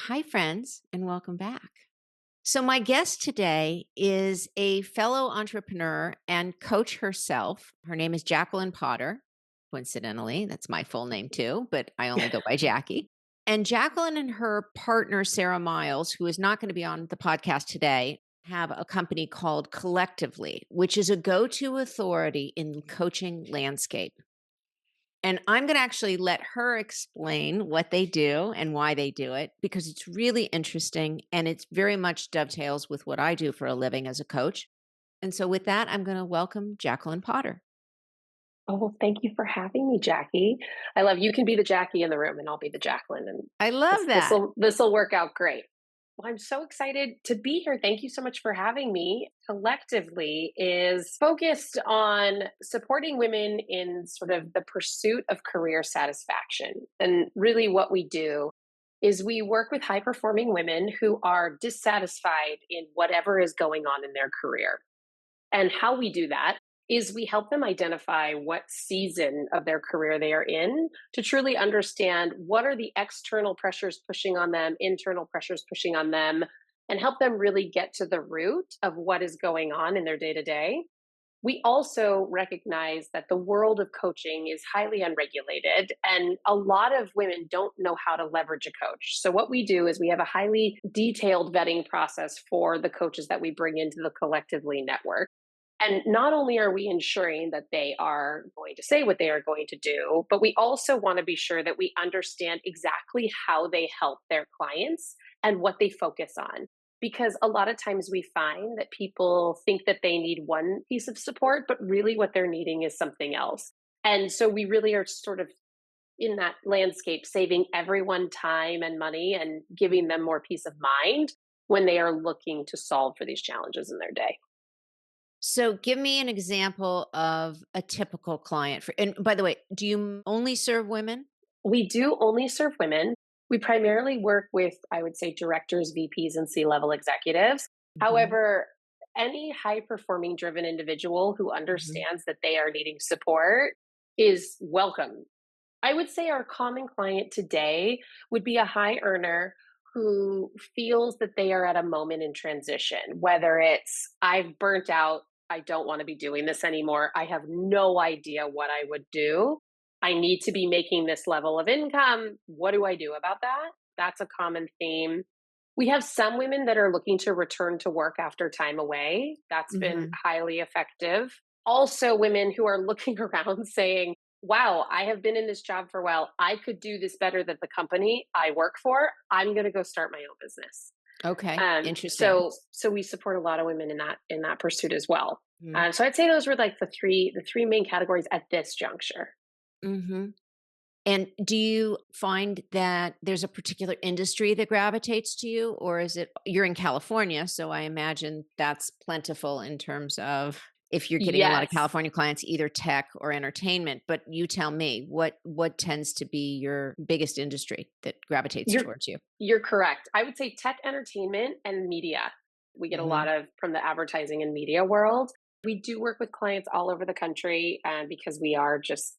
Hi, friends, and welcome back. So, my guest today is a fellow entrepreneur and coach herself. Her name is Jacqueline Potter. Coincidentally, that's my full name too, but I only go by Jackie. And Jacqueline and her partner, Sarah Miles, who is not going to be on the podcast today, have a company called Collectively, which is a go to authority in the coaching landscape. And I'm going to actually let her explain what they do and why they do it because it's really interesting and it's very much dovetails with what I do for a living as a coach. And so, with that, I'm going to welcome Jacqueline Potter. Oh, well, thank you for having me, Jackie. I love you can be the Jackie in the room and I'll be the Jacqueline and I love this this that. will this will work out great. Well, I'm so excited to be here. Thank you so much for having me. Collectively is focused on supporting women in sort of the pursuit of career satisfaction. And really what we do is we work with high performing women who are dissatisfied in whatever is going on in their career. And how we do that is we help them identify what season of their career they are in to truly understand what are the external pressures pushing on them, internal pressures pushing on them, and help them really get to the root of what is going on in their day to day. We also recognize that the world of coaching is highly unregulated, and a lot of women don't know how to leverage a coach. So, what we do is we have a highly detailed vetting process for the coaches that we bring into the Collectively network. And not only are we ensuring that they are going to say what they are going to do, but we also want to be sure that we understand exactly how they help their clients and what they focus on. Because a lot of times we find that people think that they need one piece of support, but really what they're needing is something else. And so we really are sort of in that landscape, saving everyone time and money and giving them more peace of mind when they are looking to solve for these challenges in their day. So, give me an example of a typical client. And by the way, do you only serve women? We do only serve women. We primarily work with, I would say, directors, VPs, and C level executives. Hmm. However, any high performing driven individual who Hmm. understands that they are needing support is welcome. I would say our common client today would be a high earner who feels that they are at a moment in transition, whether it's, I've burnt out, I don't want to be doing this anymore, I have no idea what I would do. I need to be making this level of income. What do I do about that? That's a common theme. We have some women that are looking to return to work after time away. That's been Hmm. highly effective. Also, women who are looking around saying, wow, I have been in this job for a while. I could do this better than the company I work for. I'm going to go start my own business. Okay, Um, interesting. so, so we support a lot of women in that pursuit as well. So I'd say those were like the three main categories at this juncture. Mm-hmm. And do you find that there's a particular industry that gravitates to you, or is it you're in California, so I imagine that's plentiful in terms of if you're getting a lot of Yes, California clients, either tech or entertainment. But you tell me, what tends to be your biggest industry that gravitates you're towards you? you're correct. I would say tech, entertainment, and media. We get a lot Mhm. of from the advertising and media world. We do work with clients all over the country because we are just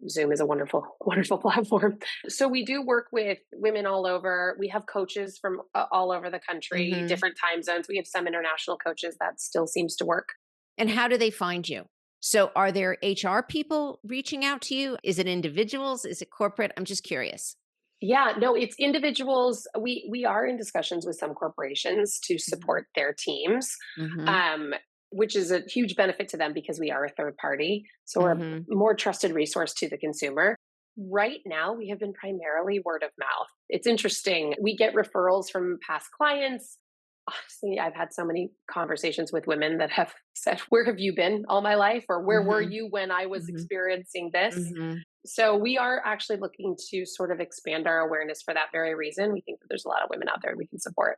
Zoom is a wonderful, wonderful platform. So we do work with women all over. We have coaches from all over the country, Mhm. different time zones. We have some international coaches that still seems to work. And how do they find you? So are there HR people reaching out to you? Is it individuals? Is it corporate? I'm just curious. Yeah, no, it's individuals. We are in discussions with some corporations to Mhm. support their teams, Mhm. um, which is a huge benefit to them because we are a third party. So we're a Mhm. more trusted resource to the consumer. Right now, we have been primarily word of mouth. It's interesting. We get referrals from past clients. Honestly, I've had so many conversations with women that have said, where have you been all my life? Or where were Mhm. you when I was Mhm. experiencing this? Mhm. So we are actually looking to sort of expand our awareness for that very reason. We think that there's a lot of women out there we can support.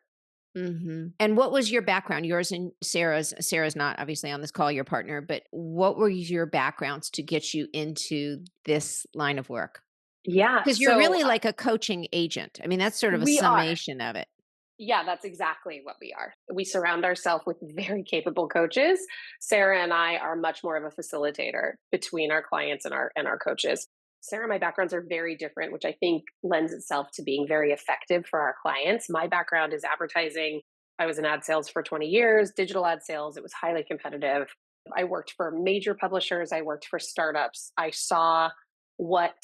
Mhm. And what was your background? Yours and Sarah's. Sarah's not obviously on this call, your partner, but what were your backgrounds to get you into this line of work? Yeah, Because you're so really like a coaching agent. I mean, that's sort of a we are. summation of it. Yeah, that's exactly what we are. We surround ourselves with very capable coaches. Sarah and I are much more of a facilitator between our clients and our coaches. Sarah and my backgrounds are very different, which I think lends itself to being very effective for our clients. My background is advertising. I was in ad sales for 20 years, digital ad sales. It was highly competitive. I worked for major publishers. I worked for startups. I saw what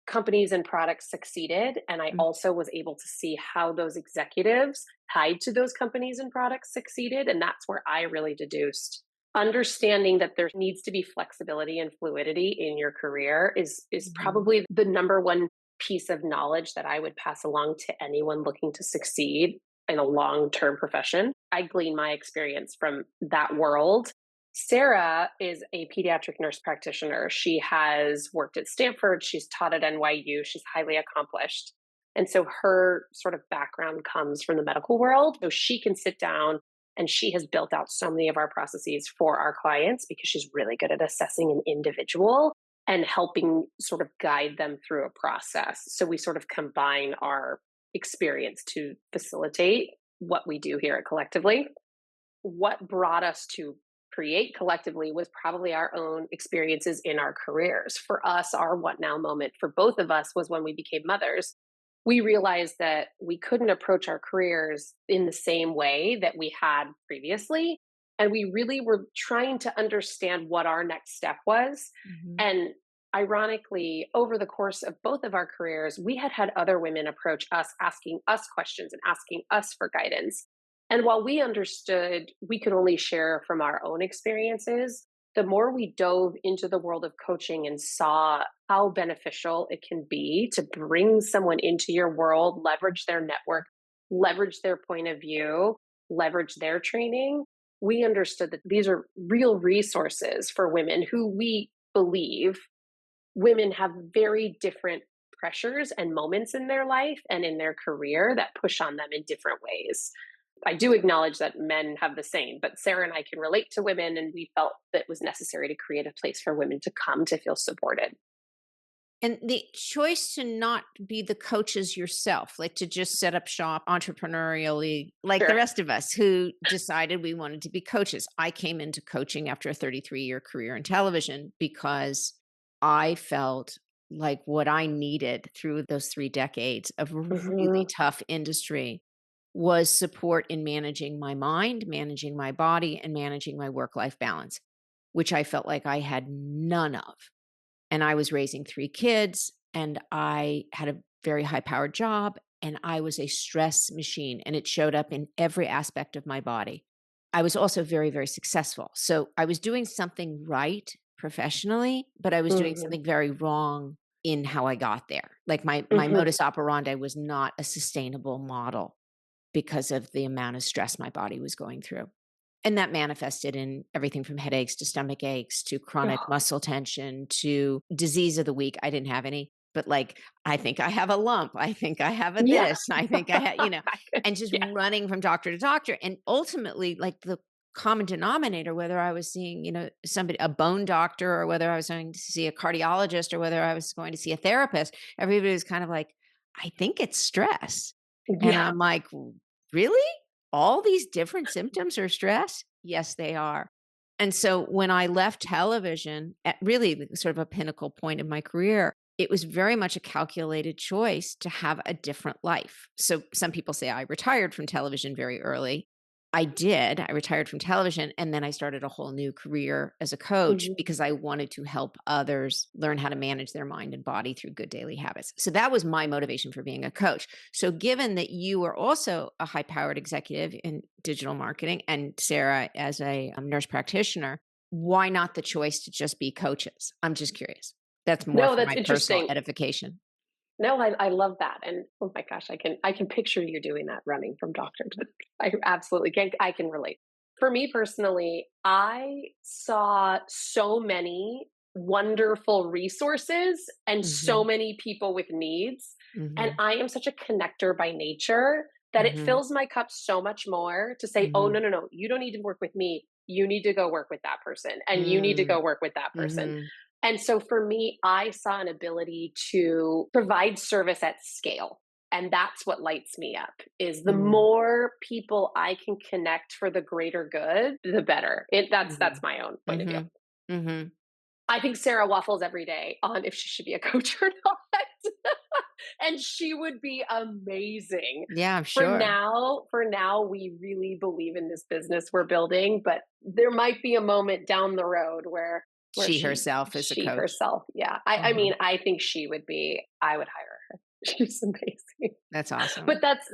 companies and products succeeded. And I Mm. also was able to see how those executives tied to those companies and products succeeded. And that's where I really deduced understanding that there needs to be flexibility and fluidity in your career is Mhm. probably the number one piece of knowledge that I would pass along to anyone looking to succeed in a long-term profession. I glean my experience from that world. Sarah is a pediatric nurse practitioner. She has worked at Stanford, she's taught at NYU, she's highly accomplished. And so her sort of background comes from the medical world. So she can sit down and she has built out so many of our processes for our clients because she's really good at assessing an individual and helping sort of guide them through a process. So we sort of combine our experience to facilitate what we do here at Collectively. What brought us to create Collectively was probably our own experiences in our careers. For us, our what now moment for both of us was when we became mothers. We realized that we couldn't approach our careers in the same way that we had previously. And we really were trying to understand what our next step was. Mhm. And ironically, over the course of both of our careers, we had had other women approach us, asking us questions and asking us for guidance. And while we understood we could only share from our own experiences, the more we dove into the world of coaching and saw how beneficial it can be to bring someone into your world, leverage their network, leverage their point of view, leverage their training, we understood that these are real resources for women who we believe women have very different pressures and moments in their life and in their career that push on them in different ways. I do acknowledge that men have the same, but Sarah and I can relate to women, and we felt that it was necessary to create a place for women to come to feel supported. And the choice to not be the coaches yourself, like to just set up shop entrepreneurially, like the Sure. rest of us who decided we wanted to be coaches. I came into coaching after a 33-year career in television because I felt like what I needed through those 3 decades of really Hmm. tough industry was support in managing my mind, managing my body, and managing my work life balance, which I felt like I had none of. And I was raising 3 kids, and I had a very high-powered job, and I was a stress machine, and it showed up in every aspect of my body. I was also very, very successful. So, I was doing something right professionally, but I was doing Hmm. something very wrong in how I got there. Like, my Hmm. modus operandi was not a sustainable model because of the amount of stress my body was going through. And that manifested in everything from headaches to stomach aches to chronic Oh, muscle tension to disease of the week. I didn't have any, but like, I think I have a lump. I think I have a yeah. this. I think I have, and just Yeah. running from doctor to doctor. And ultimately, like the common denominator, whether I was seeing, somebody, a bone doctor, or whether I was going to see a cardiologist, or whether I was going to see a therapist, everybody was kind of like, I think it's stress. And Yeah. I'm like, really? All these different symptoms are stress? Yes, they are. And so when I left television at really sort of a pinnacle point in my career, it was very much a calculated choice to have a different life. So some people say I retired from television very early. I did. I retired from television and then I started a whole new career as a coach Hmm. because I wanted to help others learn how to manage their mind and body through good daily habits. So that was my motivation for being a coach. So given that you were also a high-powered executive in digital marketing and Sarah as a nurse practitioner, why not the choice to just be coaches? I'm just curious. That's more No, for that's my personal interesting. edification. No, I love that. And oh my gosh, I can picture you doing that running from doctor to I absolutely can I can relate. For me personally, I saw so many wonderful resources and so Mhm. many people with needs. And Mhm. I am such a connector by nature that it Mhm. fills my cup so much more to say, oh, no, Mhm. no, no, you don't need to work with me. You need to go work with that person. And you need to Mm. go work with that person. Mhm. And so for me, I saw an ability to provide service at scale. And that's what lights me up is the Mm. more people I can connect for the greater good, the better. That's Mhm. my own point of view. Mhm. Mhm. I think Sarah waffles every day on if she should be a coach or not. And she would be amazing. Yeah, I'm For sure. now, we really believe in this business we're building, but there might be a moment down the road where She herself is a she coach. herself, yeah. I Uh-huh. mean, I think she would be, I would hire her. She's amazing. That's But awesome.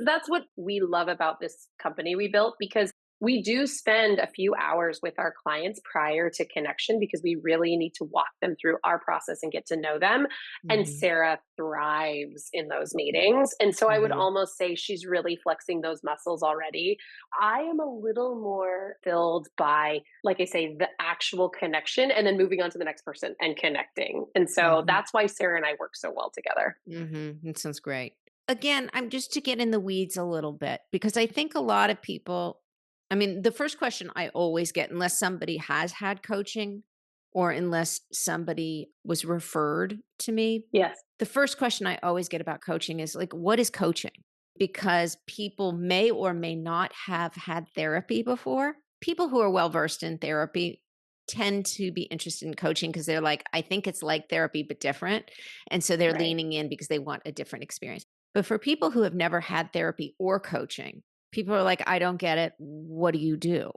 that's what we love about this company we built, because we do spend a few hours with our clients prior to connection because we really need to walk them through our process and get to know them. And Mhm. Sarah thrives in those meetings. And so I would Mhm. almost say she's really flexing those muscles already. I am a little more filled by, like I say, the actual connection and then moving on to the next person and connecting. And so Mhm. that's why Sarah and I work so well together. Mhm. That sounds great. Again, I'm just to get in the weeds a little bit because I think a lot of people, I mean, the first question I always get, unless somebody has had coaching or unless somebody was referred to me, Yes. the first question I always get about coaching is like, what is coaching? Because people may or may not have had therapy before. People who are well versed in therapy tend to be interested in coaching because they're like, I think it's like therapy, but different. And so they're Right. leaning in because they want a different experience. But for people who have never had therapy or coaching, people are like, I don't get it. What do you do?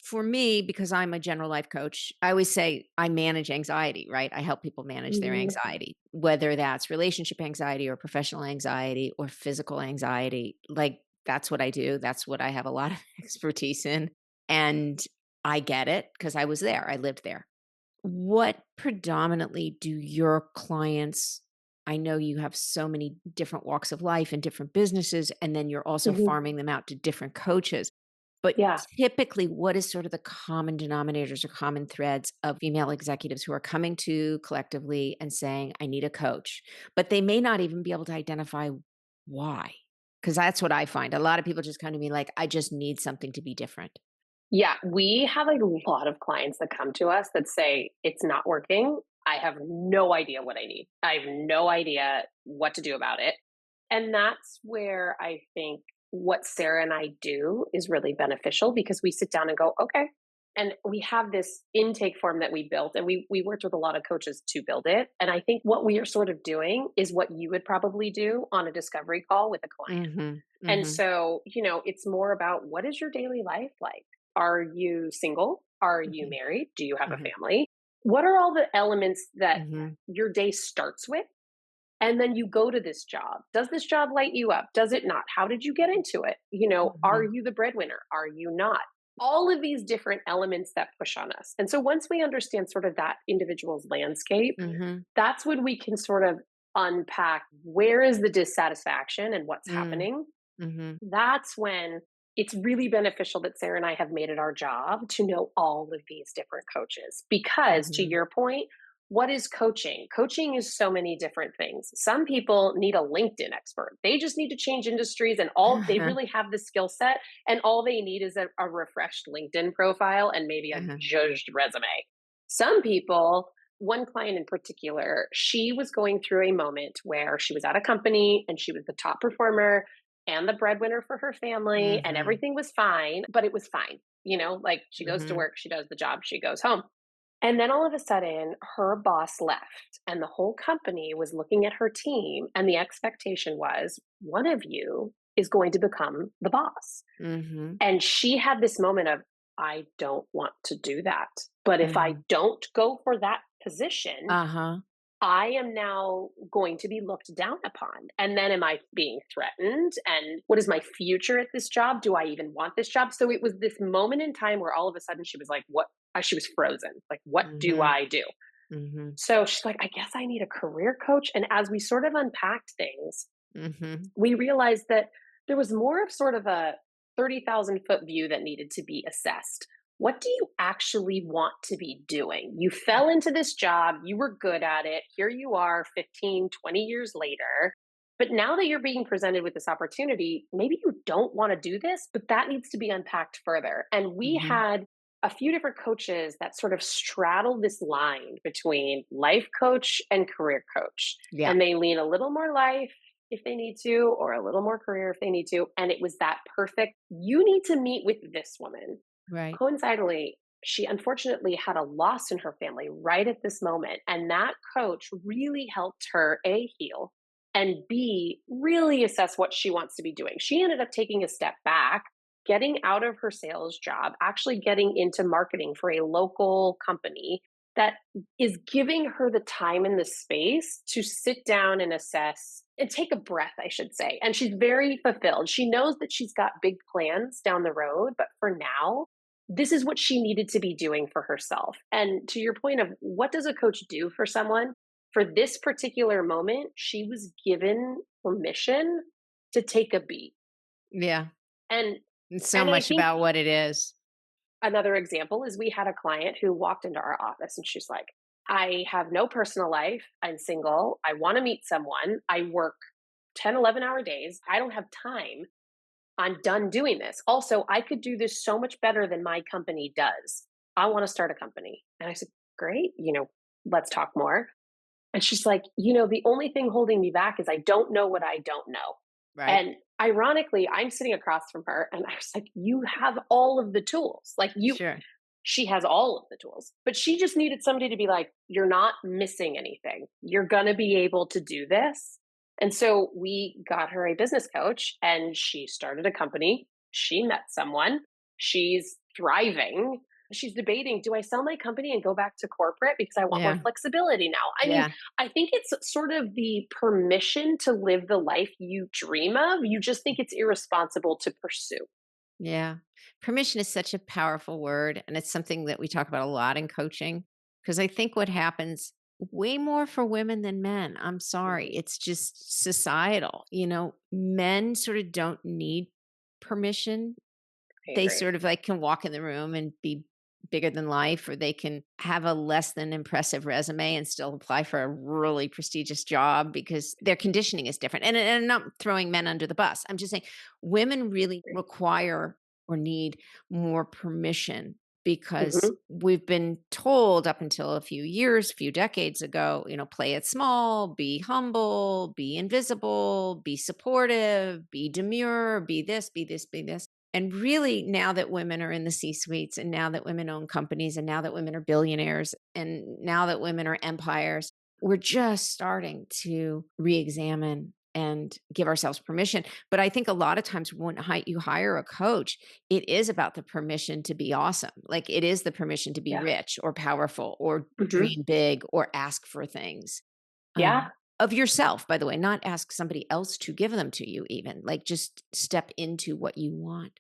For me, because I'm a general life coach, I always say I manage anxiety, right? I help people manage their Mhm. anxiety, whether that's relationship anxiety or professional anxiety or physical anxiety. Like, that's what I do. That's what I have a lot of expertise in. And I get it because I was there, I lived there. What predominantly do your clients, I know you have so many different walks of life and different businesses, and then you're also Mhm. farming them out to different coaches. But Yeah. typically, what is sort of the common denominators or common threads of female executives who are coming to collectively and saying, I need a coach, but they may not even be able to identify why? Because that's what I find. A lot of people just come to me like, I just need something to be different. Yeah, we have a lot of clients that come to us that say, "It's not working. I have no idea what I need. I have no idea what to do about it." And that's where I think what Sarah and I do is really beneficial because we sit down and go, "Okay." And we have this intake form that we built, and we worked with a lot of coaches to build it. And I think what we are sort of doing is what you would probably do on a discovery call with a client. Mhm. And Mhm. so, it's more about, what is your daily life like? Are you single? Are you Mhm. married? Do you have a Mhm. family? What are all the elements that Mhm. your day starts with? And then you go to this job. Does this job light you up? Does it not? How did you get into it? Are Mhm. you the breadwinner? Are you not? All of these different elements that push on us. And so once we understand sort of that individual's landscape, Mhm. that's when we can sort of unpack where is the dissatisfaction and what's Mm. happening. Mhm. That's when it's really beneficial that Sarah and I have made it our job to know all of these different coaches. Because to Mhm. your point, what is coaching? Coaching is so many different things. Some people need a LinkedIn expert. They just need to change industries and all they Uh-huh. really have the skill set and all they need is a refreshed LinkedIn profile and maybe a Uh-huh. judged resume. Some people, one client in particular, she was going through a moment where she was at a company and she was the top performer and the breadwinner for her family, and Mhm. everything was fine, but it was fine. Like she goes to Mhm. work, she does the job, she goes home. And then all of a sudden, her boss left, and the whole company was looking at her team, and the expectation was one of you is going to become the boss. Mhm. And she had this moment of, I don't want to do that. But if I Mhm. don't go for that position, Uh-huh. I am now going to be looked down upon. And then am I being threatened? And what is my future at this job? Do I even want this job? So it was this moment in time where all of a sudden she was like, what? She was frozen. Like, what do Mhm. I do? Mhm. So she's like, I guess I need a career coach. And as we sort of unpacked things, Mhm. we realized that there was more of sort of a 30,000-foot view that needed to be assessed. What do you actually want to be doing? You fell into this job, you were good at it. Here you are 15, 20 years later. But now that you're being presented with this opportunity, maybe you don't want to do this, but that needs to be unpacked further. And we Mhm. had a few different coaches that sort of straddle this line between life coach and career coach. Yeah. And they lean a little more life if they need to, or a little more career if they need to. And it was that perfect, you need to meet with this woman. Right. Coincidentally, she unfortunately had a loss in her family right at this moment. And that coach really helped her A, heal, and B, really assess what she wants to be doing. She ended up taking a step back, getting out of her sales job, actually getting into marketing for a local company that is giving her the time and the space to sit down and assess and take a breath, I should say. And she's very fulfilled. She knows that she's got big plans down the road, but for now, this is what she needed to be doing for herself. And to your point of what does a coach do for someone? For this particular moment, she was given permission to take a beat. Yeah. And It's so and I much think about what it is. another example is we had a client who walked into our office and she's like, I have no personal life. I'm single. I want to meet someone. I work 10, 11-hour days. I don't have time. I'm done doing this. Also, I could do this so much better than my company does. I want to start a company. And I said, great, let's talk more. And she's like, the only thing holding me back is I don't know what I don't know. Right. And ironically, I'm sitting across from her and I was like, you have all of the tools. Sure. She has all of the tools, but she just needed somebody to be like, you're not missing anything. You're going to be able to do this. And so we got her a business coach and she started a company. She met someone. She's thriving. She's debating, do I sell my company and go back to corporate because I want more Yeah. flexibility now? I mean, Yeah. I think it's sort of the permission to live the life you dream of. You just think it's irresponsible to pursue. Yeah. Permission is such a powerful word. And it's something that we talk about a lot in coaching because I think what happens way more for women than men. I'm sorry. Mhm. It's just societal. Men sort of don't need permission. I They agree. sort of like can walk in the room and be bigger than life, or they can have a less than impressive resume and still apply for a really prestigious job because their conditioning is different. And I'm not throwing men under the bus. I'm just saying women really require or need more permission because Hmm. we've been told up until a few decades ago, play it small, be humble, be invisible, be supportive, be demure, be this, be this, be this. And really, now that women are in the C suites, and now that women own companies, and now that women are billionaires, and now that women are empires, we're just starting to re examine and give ourselves permission. But I think a lot of times when you hire a coach, it is about the permission to be awesome. Like it is the permission to be Yeah. rich or powerful or Hmm. dream big or ask for things Yeah. of yourself, by the way, not ask somebody else to give them to you, even like just step into what you want.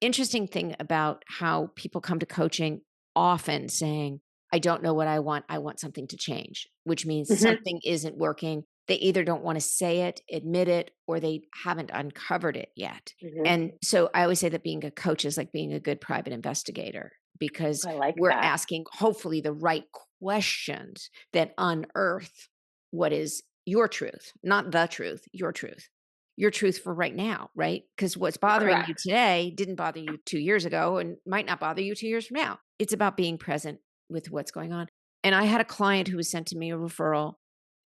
Interesting thing about how people come to coaching often saying, I don't know what I want. I want something to change, which means Hmm. something isn't working. They either don't want to say it, admit it, or they haven't uncovered it yet. Hmm. And so I always say that being a coach is like being a good private investigator because I like we're that. asking hopefully the right questions that unearth what is your truth, not the truth, your truth for right now, right? Because what's bothering you Correct. today didn't bother you 2 years ago and might not bother you 2 years from now. It's about being present with what's going on. And I had a client who was sent to me a referral,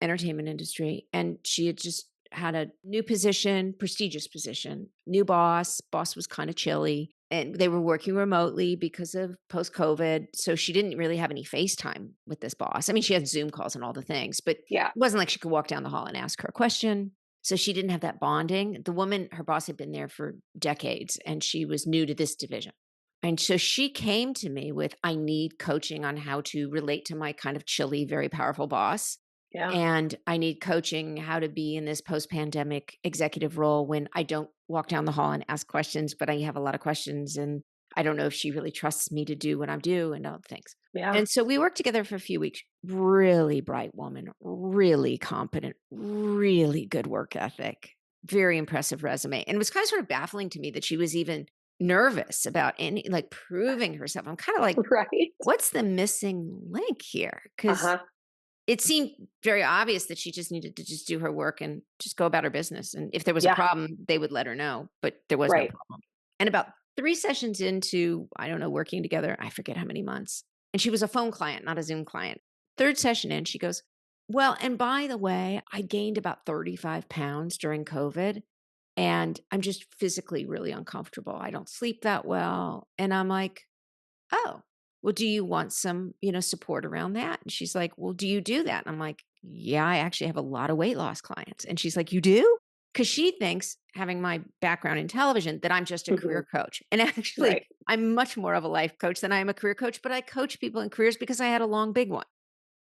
entertainment industry, and she had just had a new position, prestigious position, new boss. Boss was kind of chilly, and they were working remotely because of post COVID. So she didn't really have any FaceTime with this boss. I mean, she had Zoom calls and all the things, but it Yeah. wasn't like she could walk down the hall and ask her a question. So she didn't have that bonding. The woman, her boss had been there for decades and she was new to this division. And so she came to me with, I need coaching on how to relate to my kind of chilly, very powerful boss. Yeah. And I need coaching how to be in this post pandemic executive role when I don't walk down the hall and ask questions, but I have a lot of questions. And I don't know if she really trusts me to do what I'm due and all the things. Yeah. And so we worked together for a few weeks. Really bright woman, really competent, really good work ethic, very impressive resume. And it was kind of sort of baffling to me that she was even nervous about any like proving herself. I'm kind of like, Right. what's the missing link here? Uh Because huh. it seemed very obvious that she just needed to just do her work and just go about her business. And if there was a Yeah. problem, they would let her know, but there was no Right. problem. And about 3 sessions into, I don't know, working together, I forget how many months. And she was a phone client, not a Zoom client. Third session in, she goes, well, and by the way, I gained about 35 pounds during COVID and I'm just physically really uncomfortable. I don't sleep that well. And I'm like, oh. well, do you want some, support around that? And she's like, well, do you do that? And I'm like, yeah, I actually have a lot of weight loss clients. And she's like, you do? Because she thinks, having my background in television, that I'm just a Mhm. career coach. And actually, Right. I'm much more of a life coach than I am a career coach, but I coach people in careers because I had a long, big one.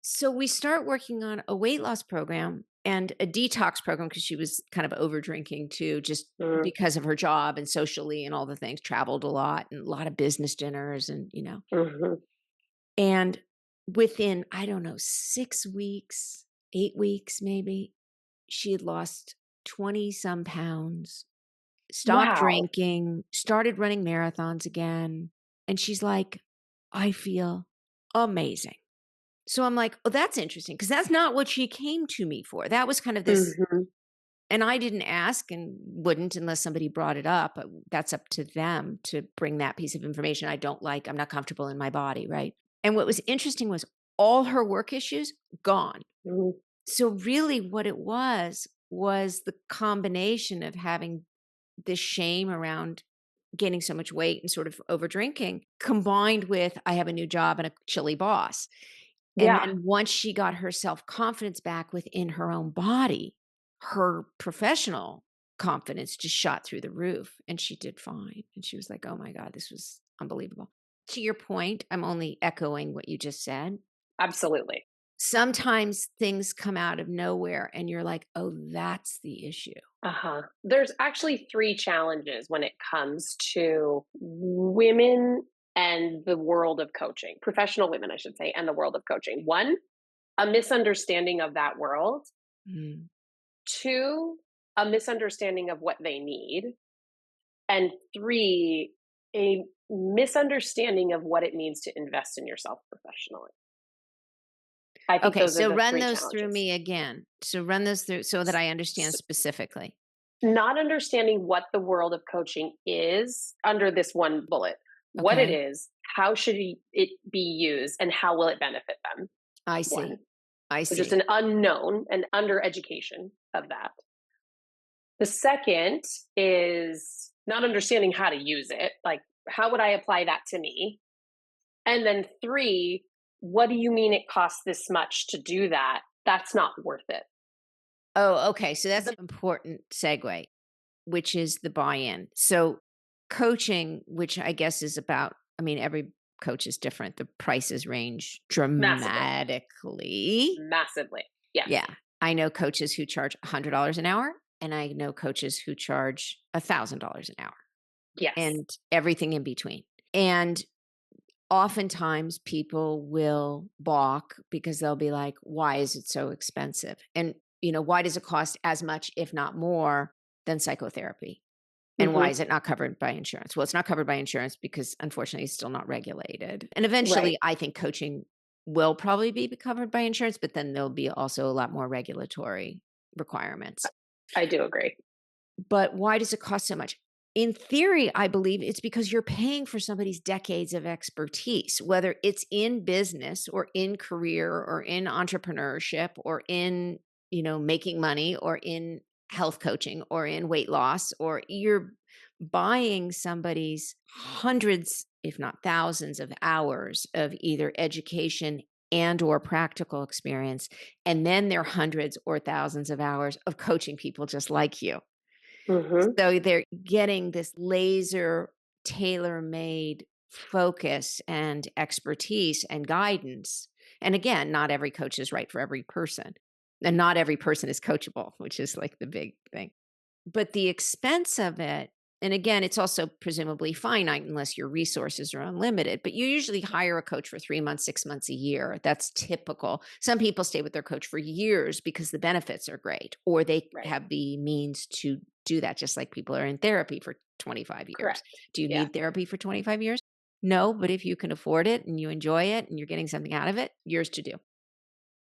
So we start working on a weight loss program and a detox program because she was kind of over drinking too, just Mm, because of her job and socially and all the things, traveled a lot and a lot of business dinners and, mhm. and within, I don't know, 6 weeks, 8 weeks maybe, she had lost 20 some pounds, stopped Wow. drinking, started running marathons again. And she's like, I feel amazing. So I'm like, "Oh, that's interesting," because that's not what she came to me for. That was kind of this, Mhm. and I didn't ask and wouldn't unless somebody brought it up. That's up to them to bring that piece of information I don't like. I'm not comfortable in my body, right? And what was interesting was all her work issues gone. Mhm. So really what it was the combination of having this shame around gaining so much weight and sort of over drinking, combined with I have a new job and a chilly boss. And Yeah, then once she got her self-confidence back within her own body, her professional confidence just shot through the roof and she did fine. And she was like, "Oh my God, this was unbelievable." To your point, I'm only echoing what you just said. absolutely. Sometimes things come out of nowhere and you're like, "Oh, that's the issue." Uh-huh. There's actually 3 challenges when it comes to women and the world of coaching, professional women, I should say, and the world of coaching. 1, a misunderstanding of that world. Mm. 2, a misunderstanding of what they need. And 3, a misunderstanding of what it means to invest in yourself professionally. I think Okay, those are so the run 3 those through challenges. me again. So run those through so that I understand S specifically. Not understanding what the world of coaching is under this one bullet, what it Okay? is, how should it be used, and how will it benefit them, I 1. see. I So just see. an unknown and under education of that. The second is not understanding how to use it, like, how would I apply that to me? And then 3, what do you mean it costs this much to do that? That's not worth it. Oh, okay. So that's The an important segue, which is the buy-in. So coaching, which I guess is about, I mean, every coach is different. The prices range Massively, dramatically. massively. Yes, Yeah. I know coaches who charge $100 an hour, and I know coaches who charge $1,000 an hour yes. and everything in between. And oftentimes people will balk because they'll be like, why is it so expensive? And, why does it cost as much, if not more, than psychotherapy? And why Mhm. is it not covered by insurance? Well, it's not covered by insurance because unfortunately it's still not regulated. And eventually Right. I think coaching will probably be covered by insurance, but then there'll be also a lot more regulatory requirements. I do agree. But why does it cost so much? In theory, I believe it's because you're paying for somebody's decades of expertise, whether it's in business or in career or in entrepreneurship or in, making money or in health coaching or in weight loss, or you're buying somebody's hundreds, if not thousands of hours of either education and or practical experience, and then their hundreds or thousands of hours of coaching people just like you. Mhm. So they're getting this laser tailor-made focus and expertise and guidance. And again, not every coach is right for every person. And not every person is coachable, which is like the big thing. But the expense of it, and again, it's also presumably finite unless your resources are unlimited, but you usually hire a coach for 3 months, 6 months, a year. That's typical. Some people stay with their coach for years because the benefits are great, or they Right. have the means to do that, just like people are in therapy for 25 years. Correct. Do you Yeah. need therapy for 25 years? No, but if you can afford it and you enjoy it and you're getting something out of it, yours to do.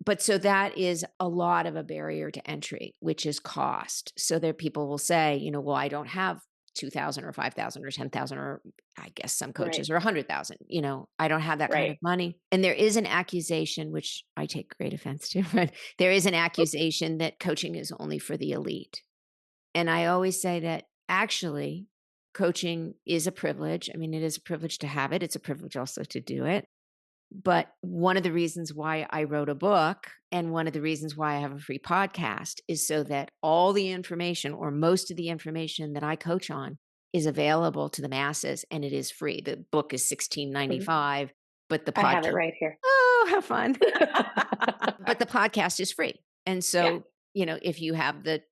But so that is a lot of a barrier to entry, which is cost. So there people will say, well, I don't have 2,000 or 5,000 or 10,000, or I guess some Right. coaches are 100,000, I don't have that kind of Right. money. And there is an accusation, which I take great offense to, but there is an accusation that coaching is only for the elite. And I always say that actually Coaching is a privilege. I mean, it is a privilege to have it. It's a privilege also to do it. But one of the reasons why I wrote a book and one of the reasons why I have a free podcast is so that all the information or most of the information that I coach on is available to the masses and it is free. The book is Mhm. $16.95, but the I have it podcast, right here. oh, have fun. But the podcast is free. And Yeah. so, if you have the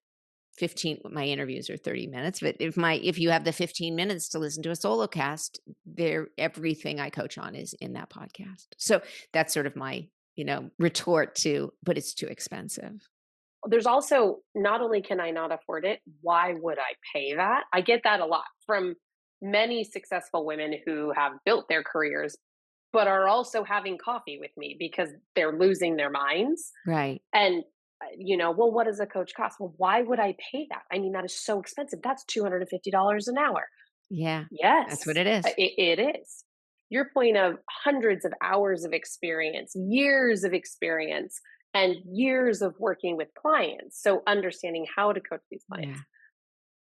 15, my interviews are 30 minutes, but if you have the 15 minutes to listen to a solo cast, there everything I coach on is in that podcast. So that's sort of my, retort to, but it's too expensive. There's also, not only can I not afford it, why would I pay that? I get that a lot from many successful women who have built their careers, but are also having coffee with me because they're losing their minds. Right. And, well, what does a coach cost? Well, why would I pay that? I mean, that is so expensive. That's $250 an hour. Yeah. That's what Yes, it is. it is. Your point of hundreds of hours of experience, years of experience, and years of working with clients. So, understanding how to coach these Yeah. clients.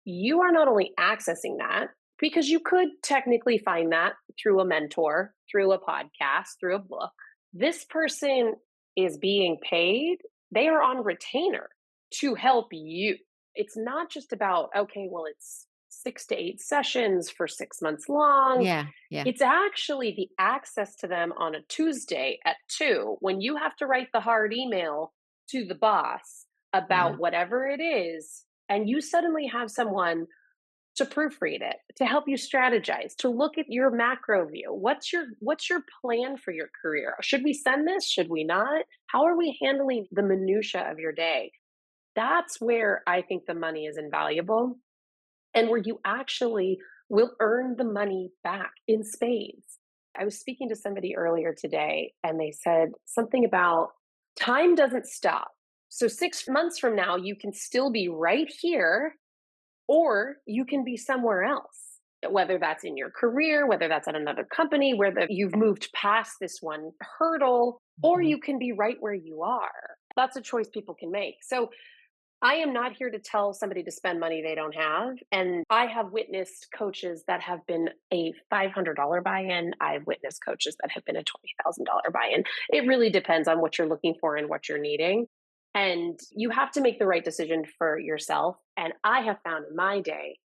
You are not only accessing that, because you could technically find that through a mentor, through a podcast, through a book. This person is being paid, they are on retainer to help you. It's not just about, okay, well, it's 6 to 8 sessions for 6 months long. Yeah. Yeah. It's actually the access to them on a Tuesday at 2 when you have to write the hard email to the boss Yeah. about whatever it is. And you suddenly have someone to proofread it, to help you strategize, to look at your macro view. What's your plan for your career? Should we send this? Should we not? How are we handling the minutia of your day? That's where I think the money is invaluable and where you actually will earn the money back in spades. I was speaking to somebody earlier today and they said something about time doesn't stop. So 6 months from now, you can still be right here or you can be somewhere else, whether that's in your career, whether that's at another company, you've moved past this one hurdle, or Mhm. you can be right where you are. That's a choice people can make. So I am not here to tell somebody to spend money they don't have. And I have witnessed coaches that have been a $500 buy in. I've witnessed coaches that have been a $20,000 buy in. It really depends on what you're looking for and what you're needing. And you have to make the right decision for yourself. And I have found in my day,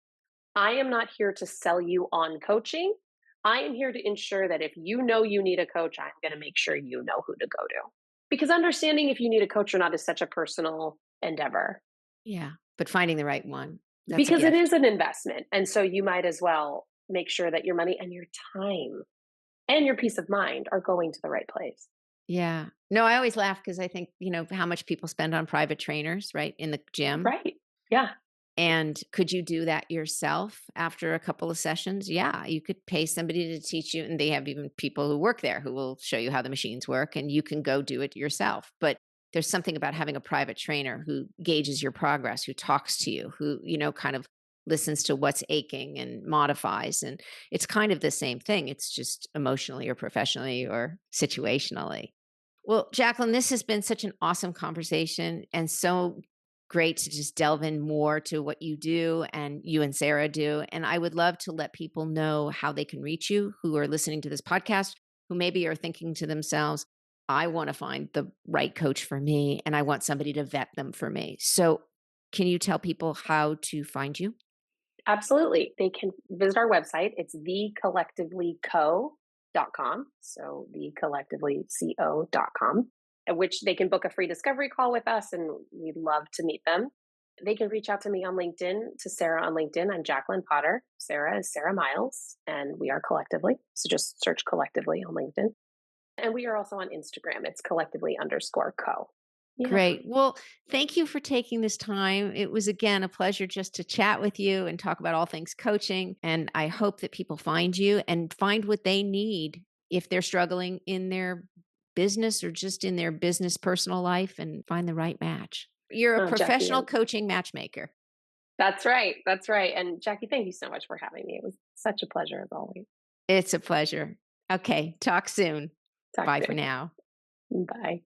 I am not here to sell you on coaching. I am here to ensure that if you know you need a coach, I'm going to make sure you know who to go to. Because understanding if you need a coach or not is such a personal endeavor Yeah. But finding the right one, that's a because it gift. is an investment. And so you might as well make sure that your money and your time and your peace of mind are going to the right place. Yeah. No, I always laugh because I think, how much people spend on private trainers, right, in the gym. Right. Yeah. And could you do that yourself after a couple of sessions? Yeah, you could pay somebody to teach you. And they have even people who work there who will show you how the machines work and you can go do it yourself. But there's something about having a private trainer who gauges your progress, who talks to you, who, kind of listens to what's aching and modifies. And it's kind of the same thing. It's just emotionally or professionally or situationally. Well, Jacqueline, this has been such an awesome conversation and so great to just delve in more to what you do and you and Sarah do. And I would love to let people know how they can reach you who are listening to this podcast, who maybe are thinking to themselves, I want to find the right coach for me and I want somebody to vet them for me. So, can you tell people how to find you? Absolutely. They can visit our website. It's thecollectivelyco.com. So thecollectivelyco.com, at which they can book a free discovery call with us and we'd love to meet them. They can reach out to me on LinkedIn, to Sarah on LinkedIn. I'm Jacqueline Potter. Sarah is Sarah Miles, and we are Collectively. So just search Collectively on LinkedIn. And we are also on Instagram. It's collectively_co. Yeah. Great. Well, thank you for taking this time. It was again a pleasure just to chat with you and talk about all things coaching. And I hope that people find you and find what they need if they're struggling in their business or just in their business personal life and find the right match. You're a Oh, Jackie, professional coaching matchmaker. that's right. That's right. And Jackie, thank you so much for having me. It was such a pleasure as always. It's a pleasure. Okay. Talk soon. Talk Bye for soon. now. Bye.